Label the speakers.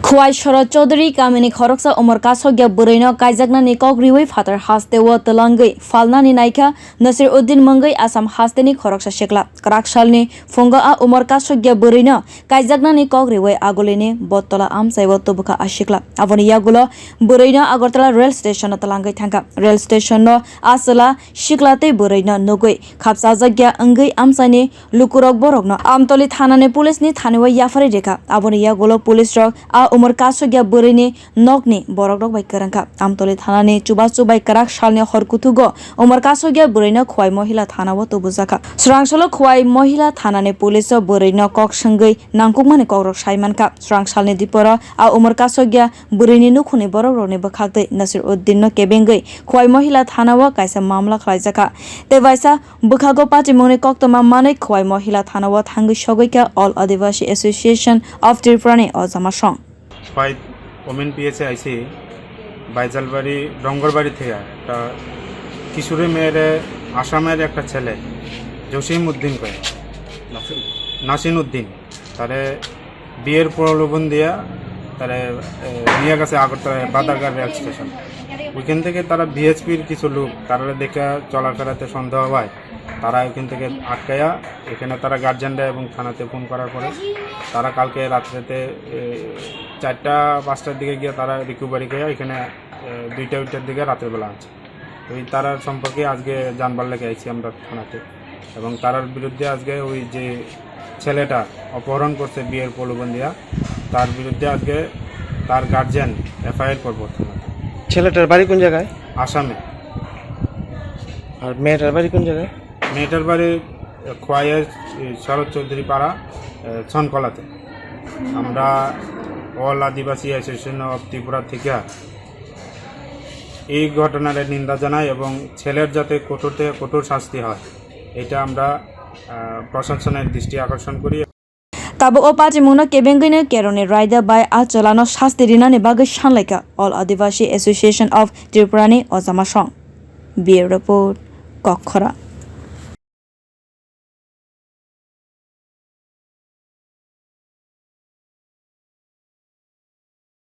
Speaker 1: Khowai Sharat Chowdhury kamini khorok omar kasukya bwrwi kaijaknani riwi phatar haste twlangwi phalnani naikha Nashir Uddin mungwi Assam Haste ni khorok sikla krak salni funga a omar kasukya bwrwi kaijaknani riwi agolini botola amsaibo tobukha asikla aboni yagulo bwrwi agartala rail station twlangwi thangka rail station no asala sikla tei bwrwi nugui khapsa jagya angwi amsani lukurok borok no amtoli thanani police ni thanao yafari rekha aboni yagulo police rok a omar kasukya bwrwi nokni borok rok bai karangka amtoli thanani chubai karak salni horkutugo omar kasukya bwrwi khwai mohila thanao tobujaka Swrang khwai mohila thanani police bwrwi kok sangwi nangkukmani kokrok saimanka Swrang salni diporo a omar kasukya bwrwi nukhungni borok rokni bwkhak tei Nashir Uddin no kebengwi khwai mohila thanao kaisa mamla khwlaijakha tei waisa bwkhago patimungni koktoma manai khwai mohila thanao thangwi sogoika All Adivasi Association of Tripura o Jamashong
Speaker 2: Five women PSA আইসি বাইজালবাড়ি ডঙ্গরবাড়ি থেকে একটা কিশোরী মেয়ের আসামের একটা ছেলে জসিম উদ্দিন কয় নাসির উদ্দিন তারে বিয়ের প্রলোভন দিয়া তারে নিয়ে গেছে আগরতলা বাদারঘাট রেল স্টেশন ওইখান থেকে তারা বিএসপির কিছু লোক তারা দেখে চলাফেরাতে সন্দেহ হয় তারা ওইখান থেকে আটকায়া এখানে তারা গার্জিয়ানরা এবং থানাতে ফোন করার পরে তারা কালকে রাত্রেতে 4টা-5টার দিকে গিয়ে তারা রিকভারি করে এখানে 2টার দিকে রাতের বেলা আছে ওই তারার সম্পর্কে আজকে জানবার লেগে আইছি আমরা থানাতে এবং তারার বিরুদ্ধে আজকে ওই যে ছেলেটা অপহরণ করছে বিয়ের প্রলোভন দিয়া তার বিরুদ্ধে আজকে তার গার্জিয়ান এফআইআর করবো থানাতে।
Speaker 3: ছেলেটার বাড়ি কোন জায়গায়?
Speaker 2: আসামে।
Speaker 3: আর মেয়েটার বাড়ি কোন জায়গায়?
Speaker 2: মেয়েটার বাড়ি খোয়াই শরৎ চৌধুরী পাড়া ছনকলাতে। আমরা all Adivasi association of Tripura থেকে এই ঘটনার নিন্দা জানাই এবং ছেলের যাতে কঠোর থেকে কঠোর শাস্তি হয় এটা আমরা প্রশাসনের দৃষ্টি আকর্ষণ করি।
Speaker 1: Tabo o patimungno kebengwi kerone raida bai a cholano shasti rinani bagai sanlaika All Adivasi Association of Tripura o Jamashong. Bureau report Khorok.